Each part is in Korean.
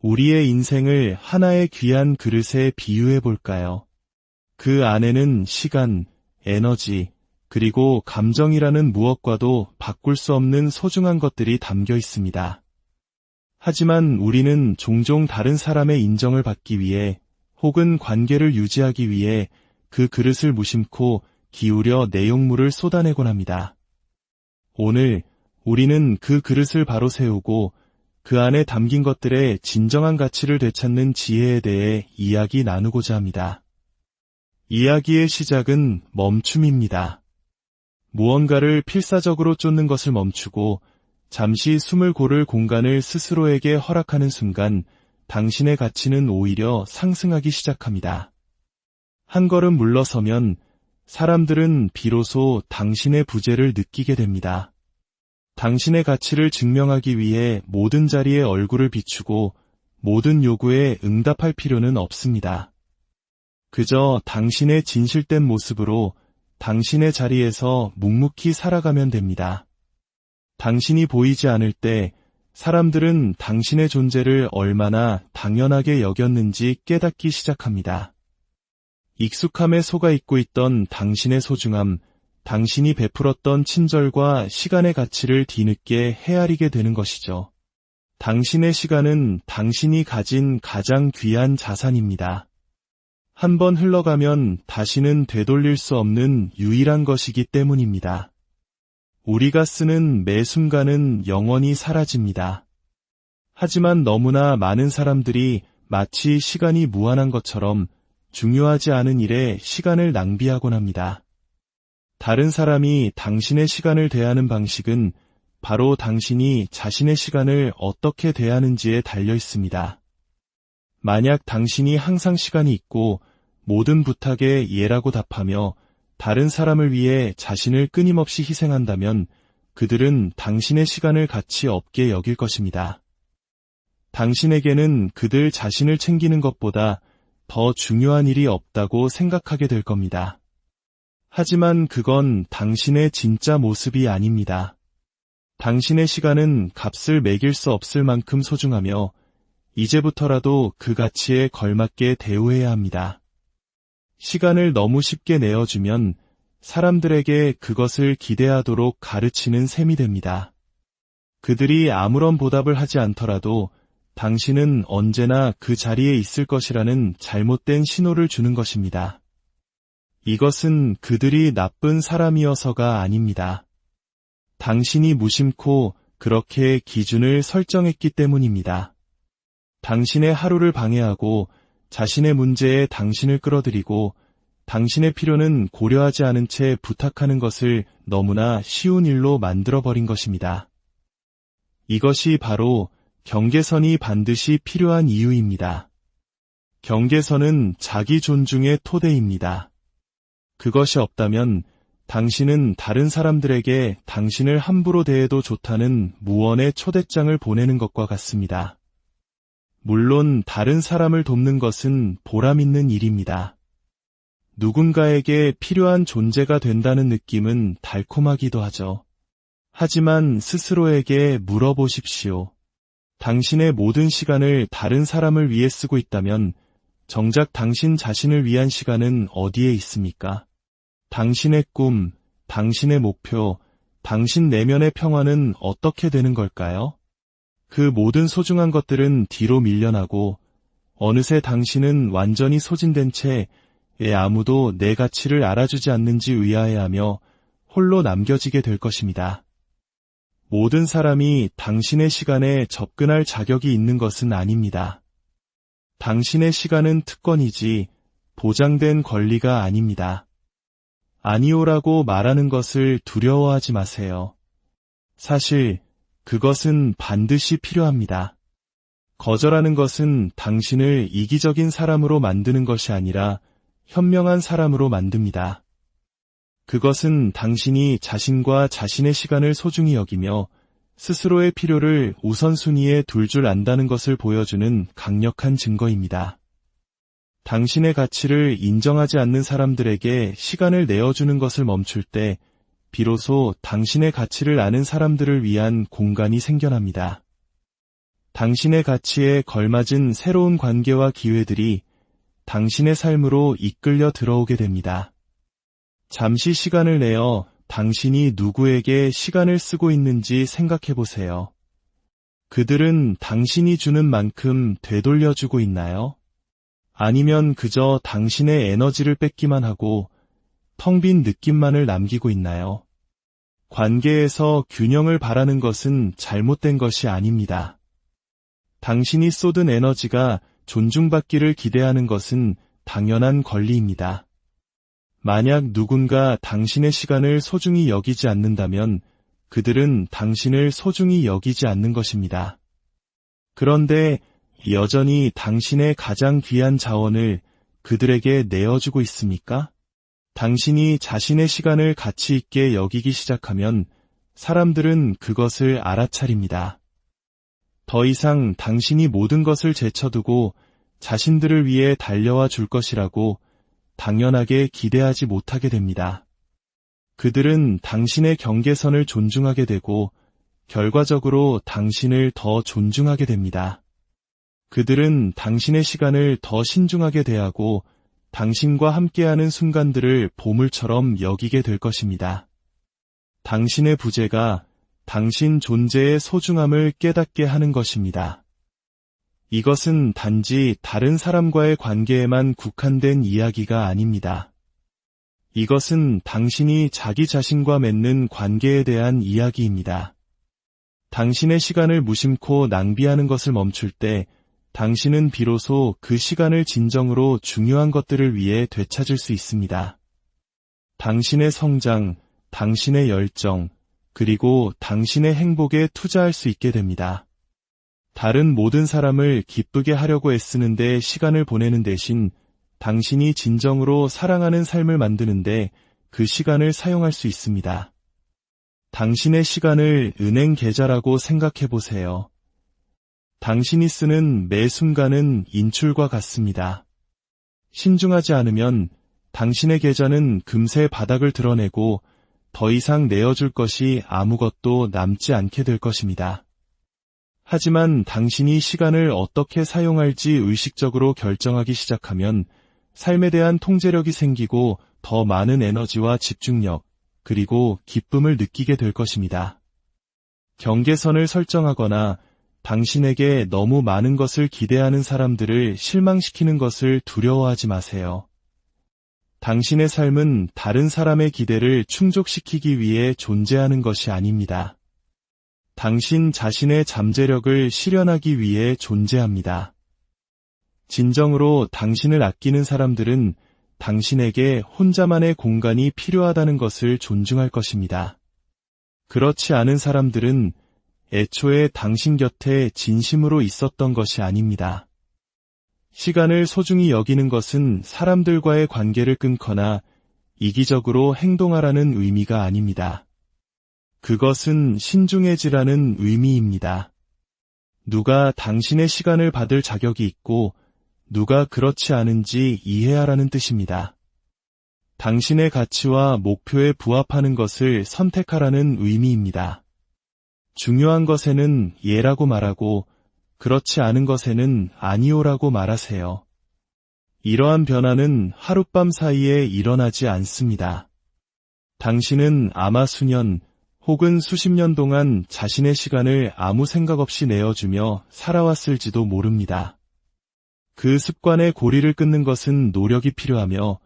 우리의 인생을 하나의 귀한 그릇에 비유해 볼까요? 그 안에는 시간, 에너지, 그리고 감정이라는 무엇과도 바꿀 수 없는 소중한 것들이 담겨 있습니다. 하지만 우리는 종종 다른 사람의 인정을 받기 위해 혹은 관계를 유지하기 위해 그 그릇을 무심코 기울여 내용물을 쏟아내곤 합니다. 오늘 우리는 그 그릇을 바로 세우고 그 안에 담긴 것들의 진정한 가치를 되찾는 지혜에 대해 이야기 나누고자 합니다. 이야기의 시작은 멈춤입니다. 무언가를 필사적으로 쫓는 것을 멈추고 잠시 숨을 고를 공간을 스스로에게 허락하는 순간 당신의 가치는 오히려 상승하기 시작합니다. 한 걸음 물러서면 사람들은 비로소 당신의 부재를 느끼게 됩니다. 당신의 가치를 증명하기 위해 모든 자리에 얼굴을 비추고 모든 요구에 응답할 필요는 없습니다. 그저 당신의 진실된 모습으로 당신의 자리에서 묵묵히 살아가면 됩니다. 당신이 보이지 않을 때 사람들은 당신의 존재를 얼마나 당연하게 여겼는지 깨닫기 시작합니다. 익숙함에 속아 있고 있던 당신의 소중함, 당신이 베풀었던 친절과 시간의 가치를 뒤늦게 헤아리게 되는 것이죠. 당신의 시간은 당신이 가진 가장 귀한 자산입니다. 한번 흘러가면 다시는 되돌릴 수 없는 유일한 것이기 때문입니다. 우리가 쓰는 매 순간은 영원히 사라집니다. 하지만 너무나 많은 사람들이 마치 시간이 무한한 것처럼 중요하지 않은 일에 시간을 낭비하곤 합니다. 다른 사람이 당신의 시간을 대하는 방식은 바로 당신이 자신의 시간을 어떻게 대하는지에 달려 있습니다. 만약 당신이 항상 시간이 있고 모든 부탁에 예라고 답하며 다른 사람을 위해 자신을 끊임없이 희생한다면 그들은 당신의 시간을 가치 없게 여길 것입니다. 당신에게는 그들 자신을 챙기는 것보다 더 중요한 일이 없다고 생각하게 될 겁니다. 하지만 그건 당신의 진짜 모습이 아닙니다. 당신의 시간은 값을 매길 수 없을 만큼 소중하며 이제부터라도 그 가치에 걸맞게 대우해야 합니다. 시간을 너무 쉽게 내어주면 사람들에게 그것을 기대하도록 가르치는 셈이 됩니다. 그들이 아무런 보답을 하지 않더라도 당신은 언제나 그 자리에 있을 것이라는 잘못된 신호를 주는 것입니다. 이것은 그들이 나쁜 사람이어서가 아닙니다. 당신이 무심코 그렇게 기준을 설정했기 때문입니다. 당신의 하루를 방해하고 자신의 문제에 당신을 끌어들이고 당신의 필요는 고려하지 않은 채 부탁하는 것을 너무나 쉬운 일로 만들어버린 것입니다. 이것이 바로 경계선이 반드시 필요한 이유입니다. 경계선은 자기 존중의 토대입니다. 그것이 없다면 당신은 다른 사람들에게 당신을 함부로 대해도 좋다는 무언의 초대장을 보내는 것과 같습니다. 물론 다른 사람을 돕는 것은 보람 있는 일입니다. 누군가에게 필요한 존재가 된다는 느낌은 달콤하기도 하죠. 하지만 스스로에게 물어보십시오. 당신의 모든 시간을 다른 사람을 위해 쓰고 있다면 정작 당신 자신을 위한 시간은 어디에 있습니까? 당신의 꿈, 당신의 목표, 당신 내면의 평화는 어떻게 되는 걸까요? 그 모든 소중한 것들은 뒤로 밀려나고 어느새 당신은 완전히 소진된 채 아무도 내 가치를 알아주지 않는지 의아해하며 홀로 남겨지게 될 것입니다. 모든 사람이 당신의 시간에 접근할 자격이 있는 것은 아닙니다. 당신의 시간은 특권이지 보장된 권리가 아닙니다. 아니오라고 말하는 것을 두려워하지 마세요. 사실 그것은 반드시 필요합니다. 거절하는 것은 당신을 이기적인 사람으로 만드는 것이 아니라 현명한 사람으로 만듭니다. 그것은 당신이 자신과 자신의 시간을 소중히 여기며 스스로의 필요를 우선순위에 둘 줄 안다는 것을 보여주는 강력한 증거입니다. 당신의 가치를 인정하지 않는 사람들에게 시간을 내어주는 것을 멈출 때 비로소 당신의 가치를 아는 사람들을 위한 공간이 생겨납니다. 당신의 가치에 걸맞은 새로운 관계와 기회들이 당신의 삶으로 이끌려 들어오게 됩니다. 잠시 시간을 내어 당신이 누구에게 시간을 쓰고 있는지 생각해 보세요. 그들은 당신이 주는 만큼 되돌려주고 있나요? 아니면 그저 당신의 에너지를 뺏기만 하고 텅 빈 느낌만을 남기고 있나요? 관계에서 균형을 바라는 것은 잘못된 것이 아닙니다. 당신이 쏟은 에너지가 존중받기를 기대하는 것은 당연한 권리입니다. 만약 누군가 당신의 시간을 소중히 여기지 않는다면 그들은 당신을 소중히 여기지 않는 것입니다. 그런데 여전히 당신의 가장 귀한 자원을 그들에게 내어주고 있습니까? 당신이 자신의 시간을 가치 있게 여기기 시작하면 사람들은 그것을 알아차립니다. 더 이상 당신이 모든 것을 제쳐두고 자신들을 위해 달려와 줄 것이라고 당연하게 기대하지 못하게 됩니다. 그들은 당신의 경계선을 존중하게 되고 결과적으로 당신을 더 존중하게 됩니다. 그들은 당신의 시간을 더 신중하게 대하고 당신과 함께하는 순간들을 보물처럼 여기게 될 것입니다. 당신의 부재가 당신 존재의 소중함을 깨닫게 하는 것입니다. 이것은 단지 다른 사람과의 관계에만 국한된 이야기가 아닙니다. 이것은 당신이 자기 자신과 맺는 관계에 대한 이야기입니다. 당신의 시간을 무심코 낭비하는 것을 멈출 때 당신은 비로소 그 시간을 진정으로 중요한 것들을 위해 되찾을 수 있습니다. 당신의 성장, 당신의 열정, 그리고 당신의 행복에 투자할 수 있게 됩니다. 다른 모든 사람을 기쁘게 하려고 애쓰는데 시간을 보내는 대신 당신이 진정으로 사랑하는 삶을 만드는데 그 시간을 사용할 수 있습니다. 당신의 시간을 은행 계좌라고 생각해 보세요. 당신이 쓰는 매 순간은 인출과 같습니다. 신중하지 않으면 당신의 계좌는 금세 바닥을 드러내고 더 이상 내어줄 것이 아무것도 남지 않게 될 것입니다. 하지만 당신이 시간을 어떻게 사용할지 의식적으로 결정하기 시작하면 삶에 대한 통제력이 생기고 더 많은 에너지와 집중력, 그리고 기쁨을 느끼게 될 것입니다. 경계선을 설정하거나 당신에게 너무 많은 것을 기대하는 사람들을 실망시키는 것을 두려워하지 마세요. 당신의 삶은 다른 사람의 기대를 충족시키기 위해 존재하는 것이 아닙니다. 당신 자신의 잠재력을 실현하기 위해 존재합니다. 진정으로 당신을 아끼는 사람들은 당신에게 혼자만의 공간이 필요하다는 것을 존중할 것입니다. 그렇지 않은 사람들은 애초에 당신 곁에 진심으로 있었던 것이 아닙니다. 시간을 소중히 여기는 것은 사람들과의 관계를 끊거나 이기적으로 행동하라는 의미가 아닙니다. 그것은 신중해지라는 의미입니다. 누가 당신의 시간을 받을 자격이 있고 누가 그렇지 않은지 이해하라는 뜻입니다. 당신의 가치와 목표에 부합하는 것을 선택하라는 의미입니다. 중요한 것에는 예라고 말하고 그렇지 않은 것에는 아니오라고 말하세요. 이러한 변화는 하룻밤 사이에 일어나지 않습니다. 당신은 아마 수년 혹은 수십 년 동안 자신의 시간을 아무 생각 없이 내어주며 살아왔을지도 모릅니다. 그 습관의 고리를 끊는 것은 노력이 필요하며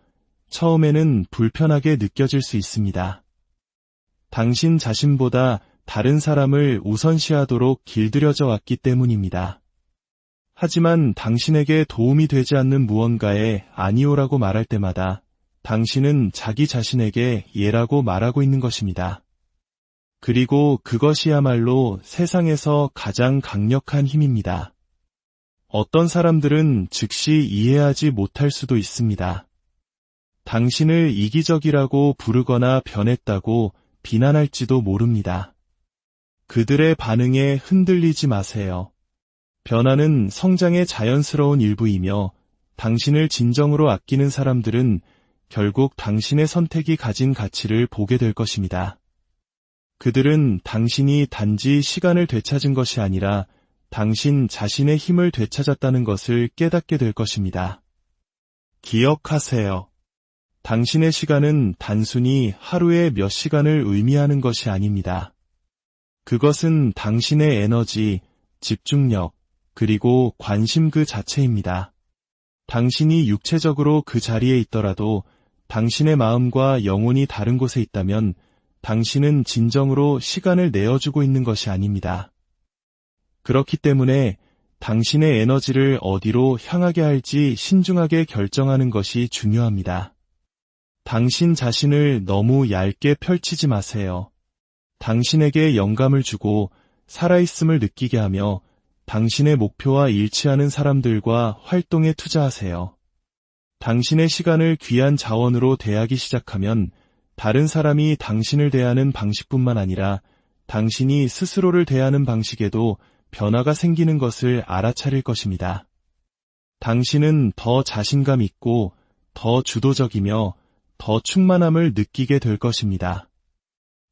처음에는 불편하게 느껴질 수 있습니다. 당신 자신보다 다른 사람을 우선시하도록 길들여져 왔기 때문입니다. 하지만 당신에게 도움이 되지 않는 무언가에 아니오라고 말할 때마다 당신은 자기 자신에게 예라고 말하고 있는 것입니다. 그리고 그것이야말로 세상에서 가장 강력한 힘입니다. 어떤 사람들은 즉시 이해하지 못할 수도 있습니다. 당신을 이기적이라고 부르거나 변했다고 비난할지도 모릅니다. 그들의 반응에 흔들리지 마세요. 변화는 성장의 자연스러운 일부이며 당신을 진정으로 아끼는 사람들은 결국 당신의 선택이 가진 가치를 보게 될 것입니다. 그들은 당신이 단지 시간을 되찾은 것이 아니라 당신 자신의 힘을 되찾았다는 것을 깨닫게 될 것입니다. 기억하세요. 당신의 시간은 단순히 하루에 몇 시간을 의미하는 것이 아닙니다. 그것은 당신의 에너지, 집중력, 그리고 관심 그 자체입니다. 당신이 육체적으로 그 자리에 있더라도 당신의 마음과 영혼이 다른 곳에 있다면 당신은 진정으로 시간을 내어주고 있는 것이 아닙니다. 그렇기 때문에 당신의 에너지를 어디로 향하게 할지 신중하게 결정하는 것이 중요합니다. 당신 자신을 너무 얇게 펼치지 마세요. 당신에게 영감을 주고 살아있음을 느끼게 하며 당신의 목표와 일치하는 사람들과 활동에 투자하세요. 당신의 시간을 귀한 자원으로 대하기 시작하면 다른 사람이 당신을 대하는 방식뿐만 아니라 당신이 스스로를 대하는 방식에도 변화가 생기는 것을 알아차릴 것입니다. 당신은 더 자신감 있고 더 주도적이며 더 충만함을 느끼게 될 것입니다.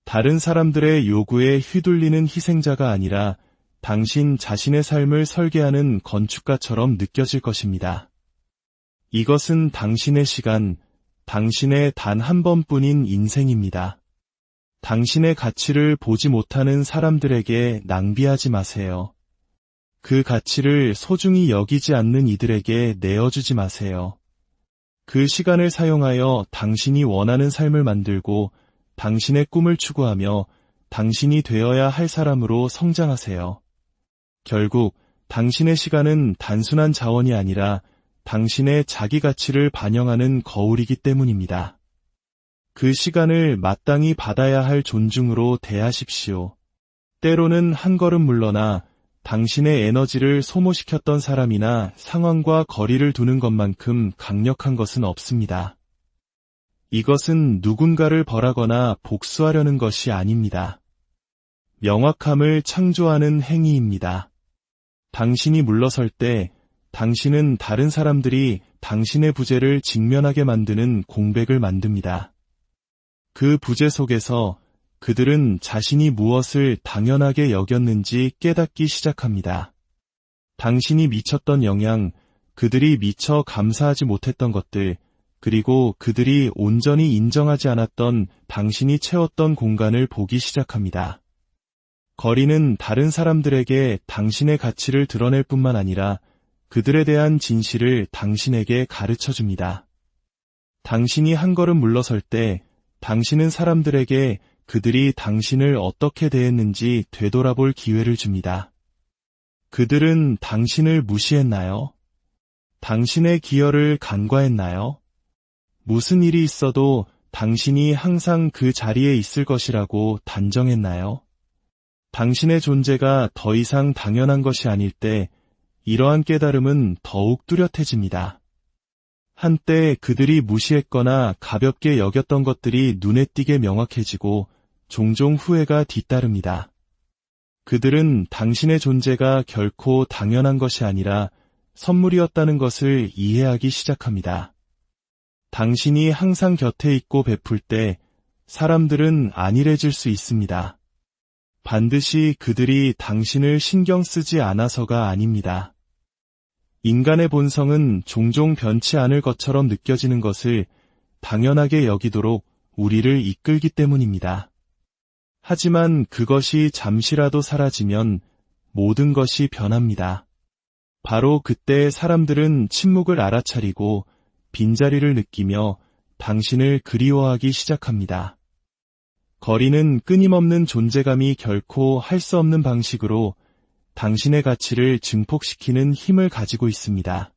다른 사람들의 요구에 휘둘리는 희생자가 아니라 당신 자신의 삶을 설계하는 건축가처럼 느껴질 것입니다. 이것은 당신의 시간, 당신의 단 한 번뿐인 인생입니다. 당신의 가치를 보지 못하는 사람들에게 낭비하지 마세요. 그 가치를 소중히 여기지 않는 이들에게 내어주지 마세요. 그 시간을 사용하여 당신이 원하는 삶을 만들고 당신의 꿈을 추구하며 당신이 되어야 할 사람으로 성장하세요. 결국 당신의 시간은 단순한 자원이 아니라 당신의 자기 가치를 반영하는 거울이기 때문입니다. 그 시간을 마땅히 받아야 할 존중으로 대하십시오. 때로는 한 걸음 물러나 당신의 에너지를 소모시켰던 사람이나 상황과 거리를 두는 것만큼 강력한 것은 없습니다. 이것은 누군가를 벌하거나 복수하려는 것이 아닙니다. 명확함을 창조하는 행위입니다. 당신이 물러설 때 당신은 다른 사람들이 당신의 부재를 직면하게 만드는 공백을 만듭니다. 그 부재 속에서 그들은 자신이 무엇을 당연하게 여겼는지 깨닫기 시작합니다. 당신이 미쳤던 영향, 그들이 미처 감사하지 못했던 것들, 그리고 그들이 온전히 인정하지 않았던 당신이 채웠던 공간을 보기 시작합니다. 거리는 다른 사람들에게 당신의 가치를 드러낼 뿐만 아니라 그들에 대한 진실을 당신에게 가르쳐줍니다. 당신이 한 걸음 물러설 때 당신은 사람들에게 그들이 당신을 어떻게 대했는지 되돌아볼 기회를 줍니다. 그들은 당신을 무시했나요? 당신의 기여를 간과했나요? 무슨 일이 있어도 당신이 항상 그 자리에 있을 것이라고 단정했나요? 당신의 존재가 더 이상 당연한 것이 아닐 때 이러한 깨달음은 더욱 뚜렷해집니다. 한때 그들이 무시했거나 가볍게 여겼던 것들이 눈에 띄게 명확해지고 종종 후회가 뒤따릅니다. 그들은 당신의 존재가 결코 당연한 것이 아니라 선물이었다는 것을 이해하기 시작합니다. 당신이 항상 곁에 있고 베풀 때 사람들은 안일해질 수 있습니다. 반드시 그들이 당신을 신경 쓰지 않아서가 아닙니다. 인간의 본성은 종종 변치 않을 것처럼 느껴지는 것을 당연하게 여기도록 우리를 이끌기 때문입니다. 하지만 그것이 잠시라도 사라지면 모든 것이 변합니다. 바로 그때 사람들은 침묵을 알아차리고 빈자리를 느끼며 당신을 그리워하기 시작합니다. 거리는 끊임없는 존재감이 결코 할 수 없는 방식으로 당신의 가치를 증폭시키는 힘을 가지고 있습니다.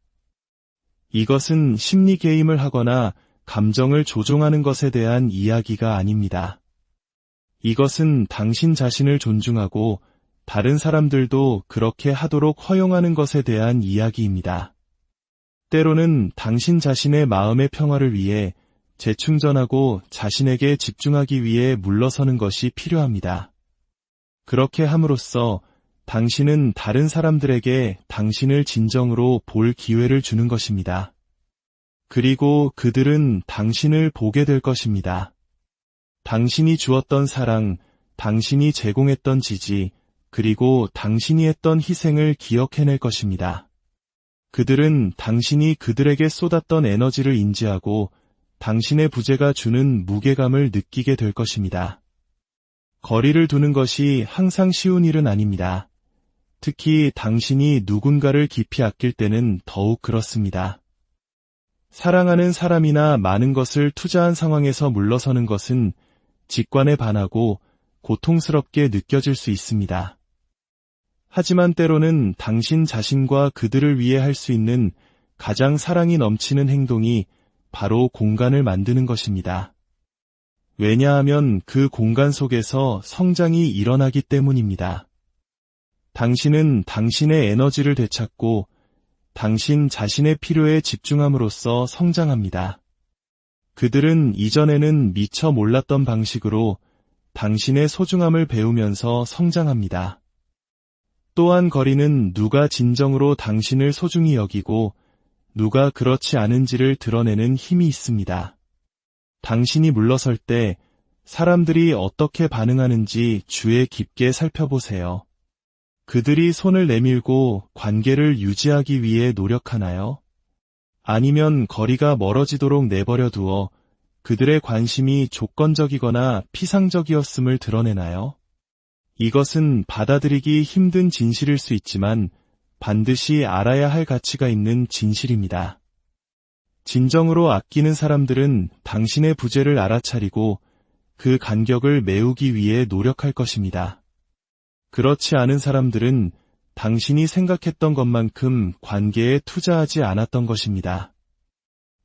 이것은 심리 게임을 하거나 감정을 조종하는 것에 대한 이야기가 아닙니다. 이것은 당신 자신을 존중하고 다른 사람들도 그렇게 하도록 허용하는 것에 대한 이야기입니다. 때로는 당신 자신의 마음의 평화를 위해 재충전하고 자신에게 집중하기 위해 물러서는 것이 필요합니다. 그렇게 함으로써 당신은 다른 사람들에게 당신을 진정으로 볼 기회를 주는 것입니다. 그리고 그들은 당신을 보게 될 것입니다. 당신이 주었던 사랑, 당신이 제공했던 지지, 그리고 당신이 했던 희생을 기억해낼 것입니다. 그들은 당신이 그들에게 쏟았던 에너지를 인지하고 당신의 부재가 주는 무게감을 느끼게 될 것입니다. 거리를 두는 것이 항상 쉬운 일은 아닙니다. 특히 당신이 누군가를 깊이 아낄 때는 더욱 그렇습니다. 사랑하는 사람이나 많은 것을 투자한 상황에서 물러서는 것은 직관에 반하고 고통스럽게 느껴질 수 있습니다. 하지만 때로는 당신 자신과 그들을 위해 할 수 있는 가장 사랑이 넘치는 행동이 바로 공간을 만드는 것입니다. 왜냐하면 그 공간 속에서 성장이 일어나기 때문입니다. 당신은 당신의 에너지를 되찾고 당신 자신의 필요에 집중함으로써 성장합니다. 그들은 이전에는 미처 몰랐던 방식으로 당신의 소중함을 배우면서 성장합니다. 또한 거리는 누가 진정으로 당신을 소중히 여기고 누가 그렇지 않은지를 드러내는 힘이 있습니다. 당신이 물러설 때 사람들이 어떻게 반응하는지 주의 깊게 살펴보세요. 그들이 손을 내밀고 관계를 유지하기 위해 노력하나요? 아니면 거리가 멀어지도록 내버려 두어 그들의 관심이 조건적이거나 피상적이었음을 드러내나요? 이것은 받아들이기 힘든 진실일 수 있지만 반드시 알아야 할 가치가 있는 진실입니다. 진정으로 아끼는 사람들은 당신의 부재를 알아차리고 그 간격을 메우기 위해 노력할 것입니다. 그렇지 않은 사람들은 당신이 생각했던 것만큼 관계에 투자하지 않았던 것입니다.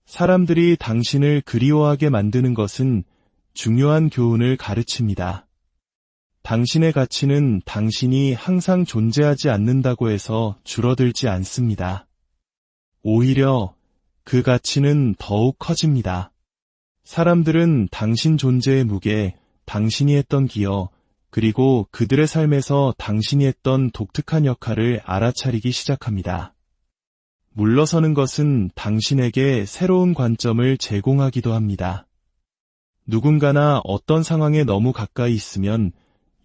사람들이 당신을 그리워하게 만드는 것은 중요한 교훈을 가르칩니다. 당신의 가치는 당신이 항상 존재하지 않는다고 해서 줄어들지 않습니다. 오히려 그 가치는 더욱 커집니다. 사람들은 당신 존재의 무게, 당신이 했던 기여, 그리고 그들의 삶에서 당신이 했던 독특한 역할을 알아차리기 시작합니다. 물러서는 것은 당신에게 새로운 관점을 제공하기도 합니다. 누군가나 어떤 상황에 너무 가까이 있으면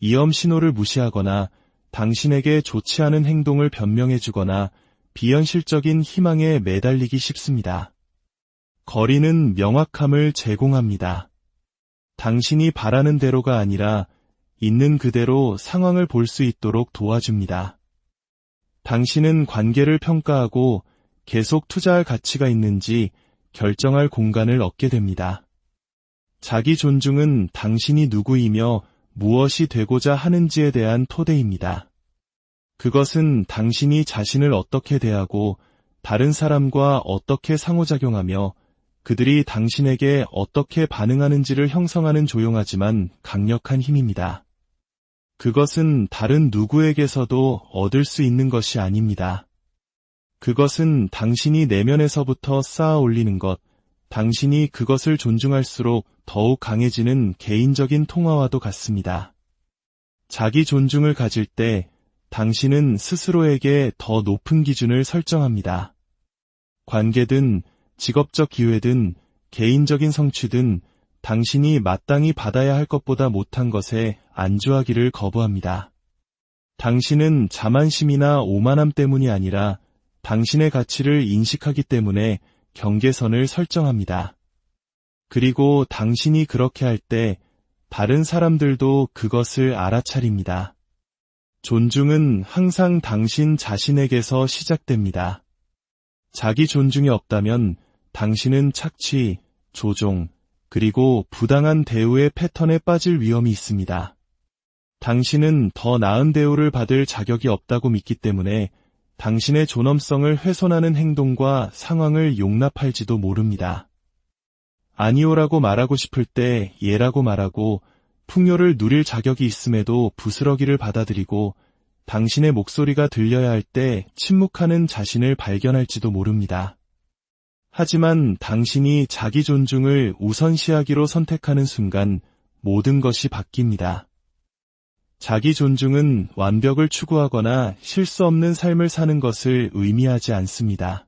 위험 신호를 무시하거나 당신에게 좋지 않은 행동을 변명해주거나 비현실적인 희망에 매달리기 쉽습니다. 거리는 명확함을 제공합니다. 당신이 바라는 대로가 아니라 있는 그대로 상황을 볼 수 있도록 도와줍니다. 당신은 관계를 평가하고 계속 투자할 가치가 있는지 결정할 공간을 얻게 됩니다. 자기 존중은 당신이 누구이며 무엇이 되고자 하는지에 대한 토대입니다. 그것은 당신이 자신을 어떻게 대하고 다른 사람과 어떻게 상호작용하며 그들이 당신에게 어떻게 반응하는지를 형성하는 조용하지만 강력한 힘입니다. 그것은 다른 누구에게서도 얻을 수 있는 것이 아닙니다. 그것은 당신이 내면에서부터 쌓아 올리는 것, 당신이 그것을 존중할수록 더욱 강해지는 개인적인 통화와도 같습니다. 자기 존중을 가질 때 당신은 스스로에게 더 높은 기준을 설정합니다. 관계든 직업적 기회든 개인적인 성취든 당신이 마땅히 받아야 할 것보다 못한 것에 안주하기를 거부합니다. 당신은 자만심이나 오만함 때문이 아니라 당신의 가치를 인식하기 때문에 경계선을 설정합니다. 그리고 당신이 그렇게 할 때 다른 사람들도 그것을 알아차립니다. 존중은 항상 당신 자신에게서 시작됩니다. 자기 존중이 없다면 당신은 착취, 조종, 그리고 부당한 대우의 패턴에 빠질 위험이 있습니다. 당신은 더 나은 대우를 받을 자격이 없다고 믿기 때문에 당신의 존엄성을 훼손하는 행동과 상황을 용납할지도 모릅니다. 아니오라고 말하고 싶을 때 예라고 말하고 풍요를 누릴 자격이 있음에도 부스러기를 받아들이고 당신의 목소리가 들려야 할 때 침묵하는 자신을 발견할지도 모릅니다. 하지만 당신이 자기 존중을 우선시하기로 선택하는 순간 모든 것이 바뀝니다. 자기 존중은 완벽을 추구하거나 실수 없는 삶을 사는 것을 의미하지 않습니다.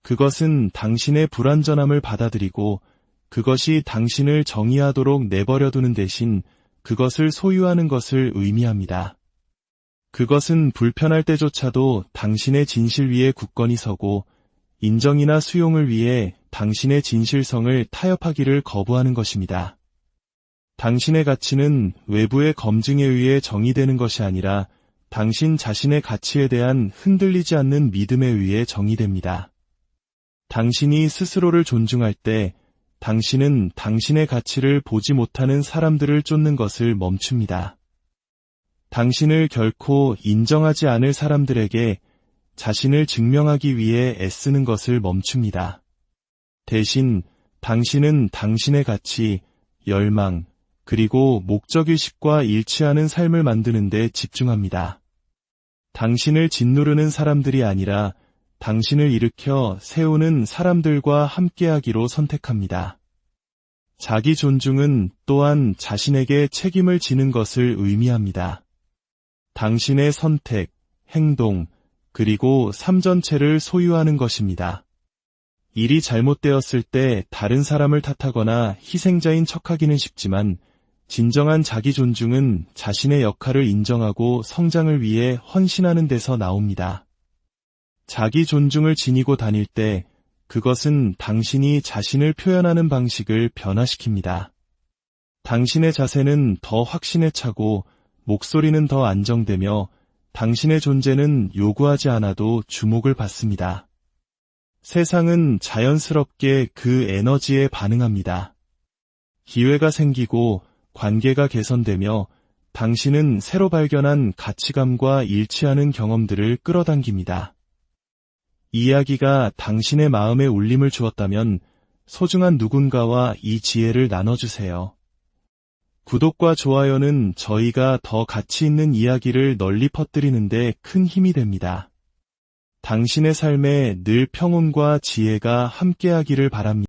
그것은 당신의 불완전함을 받아들이고 그것이 당신을 정의하도록 내버려두는 대신 그것을 소유하는 것을 의미합니다. 그것은 불편할 때조차도 당신의 진실 위에 굳건히 서고 인정이나 수용을 위해 당신의 진실성을 타협하기를 거부하는 것입니다. 당신의 가치는 외부의 검증에 의해 정의되는 것이 아니라 당신 자신의 가치에 대한 흔들리지 않는 믿음에 의해 정의됩니다. 당신이 스스로를 존중할 때 당신은 당신의 가치를 보지 못하는 사람들을 쫓는 것을 멈춥니다. 당신을 결코 인정하지 않을 사람들에게 자신을 증명하기 위해 애쓰는 것을 멈춥니다. 대신 당신은 당신의 가치, 열망, 그리고 목적의식과 일치하는 삶을 만드는 데 집중합니다. 당신을 짓누르는 사람들이 아니라 당신을 일으켜 세우는 사람들과 함께하기로 선택합니다. 자기 존중은 또한 자신에게 책임을 지는 것을 의미합니다. 당신의 선택, 행동, 그리고 삶 전체를 소유하는 것입니다. 일이 잘못되었을 때 다른 사람을 탓하거나 희생자인 척하기는 쉽지만 진정한 자기 존중은 자신의 역할을 인정하고 성장을 위해 헌신하는 데서 나옵니다. 자기 존중을 지니고 다닐 때 그것은 당신이 자신을 표현하는 방식을 변화시킵니다. 당신의 자세는 더 확신에 차고 목소리는 더 안정되며 당신의 존재는 요구하지 않아도 주목을 받습니다. 세상은 자연스럽게 그 에너지에 반응합니다. 기회가 생기고 관계가 개선되며 당신은 새로 발견한 가치감과 일치하는 경험들을 끌어당깁니다. 이야기가 당신의 마음에 울림을 주었다면 소중한 누군가와 이 지혜를 나눠주세요. 구독과 좋아요는 저희가 더 가치 있는 이야기를 널리 퍼뜨리는 데 큰 힘이 됩니다. 당신의 삶에 늘 평온과 지혜가 함께하기를 바랍니다.